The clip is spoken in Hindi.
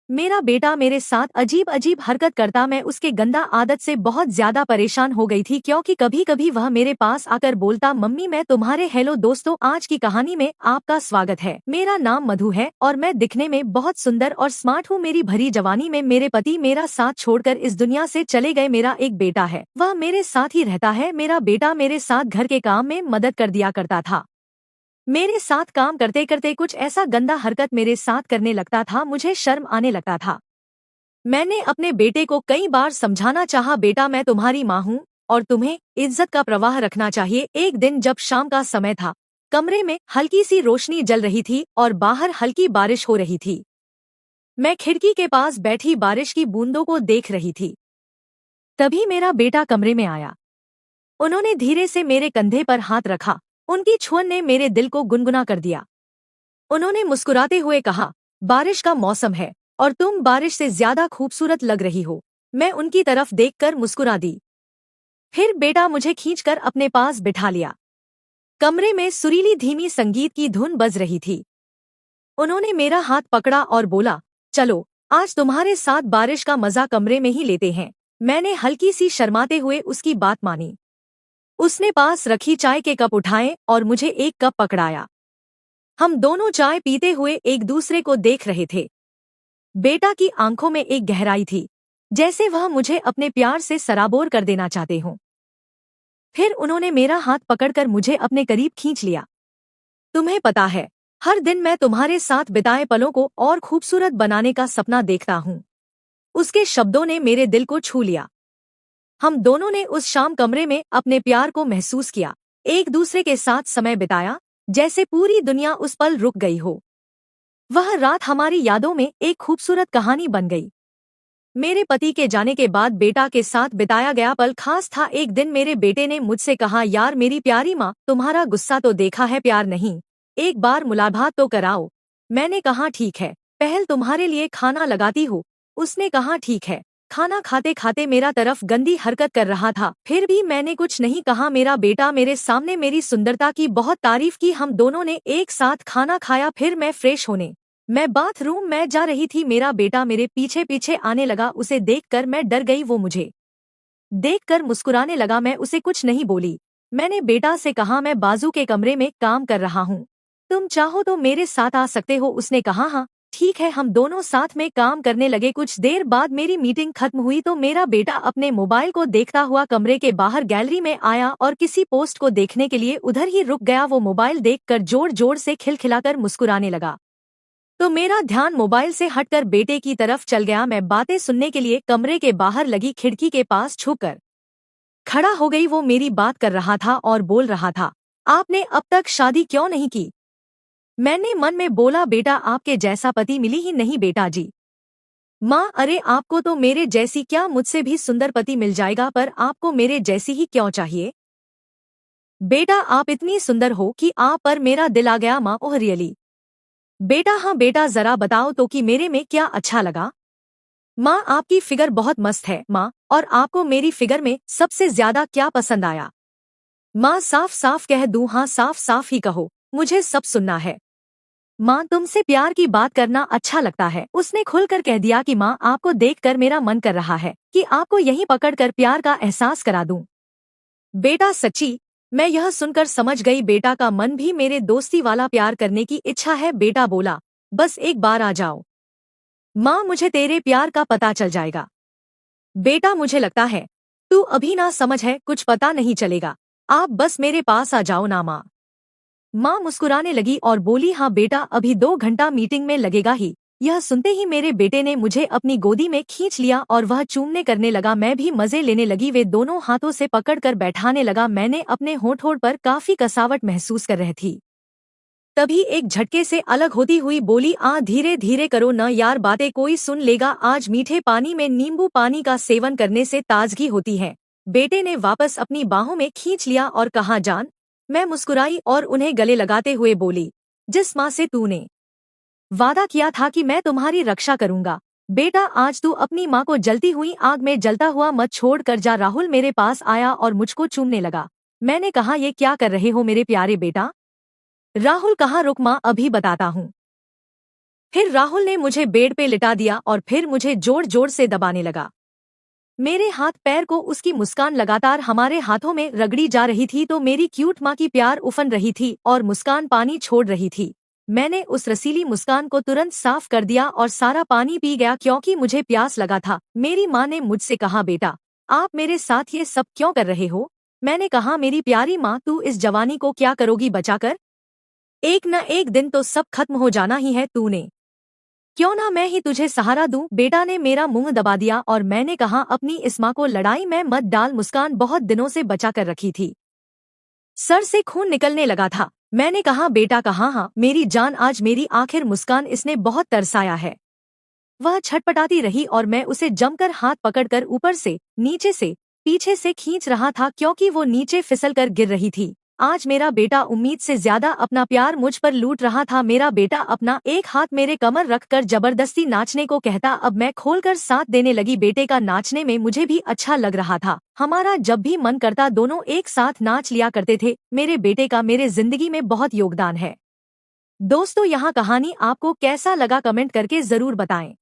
मेरा बेटा मेरे साथ अजीब अजीब हरकत करता, मैं उसके गंदा आदत से बहुत ज्यादा परेशान हो गई थी, क्योंकि कभी कभी वह मेरे पास आकर बोलता, मम्मी मैं तुम्हारे। हेलो दोस्तों, आज की कहानी में आपका स्वागत है। मेरा नाम मधु है और मैं दिखने में बहुत सुंदर और स्मार्ट हूँ। मेरी भरी जवानी में मेरे पति मेरा साथ छोड़कर इस दुनिया से चले गए। मेरा एक बेटा है, वह मेरे साथ ही रहता है। मेरा बेटा मेरे साथ घर के काम में मदद कर दिया करता था। मेरे साथ काम करते करते कुछ ऐसा गंदा हरकत मेरे साथ करने लगता था, मुझे शर्म आने लगता था। मैंने अपने बेटे को कई बार समझाना चाहा, बेटा मैं तुम्हारी माँ हूँ और तुम्हें इज्जत का प्रवाह रखना चाहिए। एक दिन जब शाम का समय था, कमरे में हल्की सी रोशनी जल रही थी और बाहर हल्की बारिश हो रही थी। मैं खिड़की के पास बैठी बारिश की बूंदों को देख रही थी। तभी मेरा बेटा कमरे में आया। उन्होंने धीरे से मेरे कंधे पर हाथ रखा। उनकी छुअन ने मेरे दिल को गुनगुना कर दिया। उन्होंने मुस्कुराते हुए कहा, बारिश का मौसम है और तुम बारिश से ज्यादा खूबसूरत लग रही हो। मैं उनकी तरफ देखकर मुस्कुरा दी। फिर बेटा मुझे खींचकर अपने पास बिठा लिया। कमरे में सुरीली धीमी संगीत की धुन बज रही थी। उन्होंने मेरा हाथ पकड़ा और बोला, चलो आज तुम्हारे साथ बारिश का मजा कमरे में ही लेते हैं। मैंने हल्की सी शर्माते हुए उसकी बात मानी। उसने पास रखी चाय के कप उठाए और मुझे एक कप पकड़ाया। हम दोनों चाय पीते हुए एक दूसरे को देख रहे थे। बेटा की आंखों में एक गहराई थी, जैसे वह मुझे अपने प्यार से सराबोर कर देना चाहते हों। फिर उन्होंने मेरा हाथ पकड़कर मुझे अपने करीब खींच लिया। तुम्हें पता है, हर दिन मैं तुम्हारे साथ बिताए पलों को और खूबसूरत बनाने का सपना देखता हूँ। उसके शब्दों ने मेरे दिल को छू लिया। हम दोनों ने उस शाम कमरे में अपने प्यार को महसूस किया, एक दूसरे के साथ समय बिताया, जैसे पूरी दुनिया उस पल रुक गई हो। वह रात हमारी यादों में एक खूबसूरत कहानी बन गई। मेरे पति के जाने के बाद बेटा के साथ बिताया गया पल खास था। एक दिन मेरे बेटे ने मुझसे कहा, यार मेरी प्यारी माँ, तुम्हारा गुस्सा तो देखा है, प्यार नहीं, एक बार मुलाकात तो कराओ। मैंने कहा ठीक है, पहल तुम्हारे लिए खाना लगाती हूँ। उसने कहा ठीक है। खाना खाते खाते मेरा तरफ गंदी हरकत कर रहा था, फिर भी मैंने कुछ नहीं कहा। मेरा बेटा मेरे सामने मेरी सुंदरता की बहुत तारीफ की। हम दोनों ने एक साथ खाना खाया। फिर मैं फ्रेश होने मैं बाथरूम में जा रही थी। मेरा बेटा मेरे पीछे पीछे आने लगा। उसे देखकर मैं डर गई। वो मुझे देखकर मुस्कुराने लगा। मैं उसे कुछ नहीं बोली। मैंने बेटा से कहा, मैं बाजू के कमरे में काम कर रहा हूँ, तुम चाहो तो मेरे साथ आ सकते हो। उसने कहा, हाँ ठीक है। हम दोनों साथ में काम करने लगे। कुछ देर बाद मेरी मीटिंग खत्म हुई तो मेरा बेटा अपने मोबाइल को देखता हुआ कमरे के बाहर गैलरी में आया और किसी पोस्ट को देखने के लिए उधर ही रुक गया। वो मोबाइल देखकर जोर जोर से खिलखिलाकर मुस्कुराने लगा, तो मेरा ध्यान मोबाइल से हटकर बेटे की तरफ चल गया। मैं बातें सुनने के लिए कमरे के बाहर लगी खिड़की के पास छुपकर खड़ा हो गई। वो मेरी बात कर रहा था और बोल रहा था, आपने अब तक शादी क्यों नहीं की? मैंने मन में बोला, बेटा आपके जैसा पति मिली ही नहीं बेटा जी। माँ, अरे आपको तो मेरे जैसी क्या, मुझसे भी सुंदर पति मिल जाएगा, पर आपको मेरे जैसी ही क्यों चाहिए? बेटा आप इतनी सुंदर हो कि आप पर मेरा दिल आ गया। माँ, ओह रियली? बेटा हाँ बेटा, जरा बताओ तो कि मेरे में क्या अच्छा लगा? माँ, आपकी फिगर बहुत मस्त है माँ, और आपको मेरी फिगर में सबसे ज्यादा क्या पसंद आया? माँ, साफ साफ कह दूं? हाँ साफ साफ ही कहो, मुझे सब सुनना है। माँ, तुमसे प्यार की बात करना अच्छा लगता है। उसने खुलकर कह दिया कि माँ, आपको देखकर मेरा मन कर रहा है कि आपको यहीं पकड़कर प्यार का एहसास करा दूं। बेटा सच्ची? मैं यह सुनकर समझ गई बेटा का मन भी मेरे दोस्ती वाला प्यार करने की इच्छा है। बेटा बोला, बस एक बार आ जाओ माँ, मुझे तेरे प्यार का पता चल जाएगा। बेटा मुझे लगता है तू अभी ना समझ है, कुछ पता नहीं चलेगा, आप बस मेरे पास आ जाओ ना माँ। माँ मुस्कुराने लगी और बोली, हाँ बेटा, अभी 2 घंटा मीटिंग में लगेगा ही। यह सुनते ही मेरे बेटे ने मुझे अपनी गोदी में खींच लिया और वह चूमने करने लगा। मैं भी मजे लेने लगी। वे दोनों हाथों से पकड़कर बैठाने लगा। मैंने अपने होंठ पर काफी कसावट महसूस कर रही थी। तभी एक झटके से अलग होती हुई बोली, धीरे धीरे करो न यार, बातें कोई सुन लेगा। आज मीठे पानी में नींबू पानी का सेवन करने से ताजगी होती है। बेटे ने वापस अपनी बाहों में खींच लिया और कहा, जान? मैं मुस्कुराई और उन्हें गले लगाते हुए बोली, जिस माँ से तूने वादा किया था कि मैं तुम्हारी रक्षा करूंगा, बेटा आज तू अपनी माँ को जलती हुई आग में जलता हुआ मत छोड़ कर जा। राहुल मेरे पास आया और मुझको चूमने लगा। मैंने कहा, ये क्या कर रहे हो मेरे प्यारे बेटा? राहुल कहा, रुक माँ, अभी बताता हूँ। फिर राहुल ने मुझे बेड पे लिटा दिया और फिर मुझे जोर जोर से दबाने लगा। मेरे हाथ पैर को उसकी मुस्कान लगातार हमारे हाथों में रगड़ी जा रही थी तो मेरी क्यूट माँ की प्यार उफन रही थी और मुस्कान पानी छोड़ रही थी। मैंने उस रसीली मुस्कान को तुरंत साफ कर दिया और सारा पानी पी गया क्योंकि मुझे प्यास लगा था। मेरी माँ ने मुझसे कहा, बेटा आप मेरे साथ ये सब क्यों कर रहे हो? मैंने कहा, मेरी प्यारी माँ, तू इस जवानी को क्या करोगी बचाकर? एक न एक दिन तो सब खत्म हो जाना ही है। तूने क्यों ना मैं ही तुझे सहारा दूं? बेटा ने मेरा मुंह दबा दिया और मैंने कहा, अपनी इस माँ को लड़ाई में मत डाल। मुस्कान बहुत दिनों से बचा कर रखी थी, सर से खून निकलने लगा था। मैंने कहा, बेटा कहाँ? हाँ मेरी जान, आज मेरी आखिर मुस्कान इसने बहुत तरसाया है। वह छटपटाती रही और मैं उसे जमकर हाथ पकड़कर ऊपर से, नीचे से, पीछे से खींच रहा था क्योंकि वो नीचे फिसलकर गिर रही थी। आज मेरा बेटा उम्मीद से ज्यादा अपना प्यार मुझ पर लूट रहा था। मेरा बेटा अपना एक हाथ मेरे कमर रखकर जबरदस्ती नाचने को कहता। अब मैं खोलकर साथ देने लगी। बेटे का नाचने में मुझे भी अच्छा लग रहा था। हमारा जब भी मन करता दोनों एक साथ नाच लिया करते थे। मेरे बेटे का मेरे जिंदगी में बहुत योगदान है। दोस्तों, यहाँ कहानी आपको कैसा लगा कमेंट करके जरूर बताएं।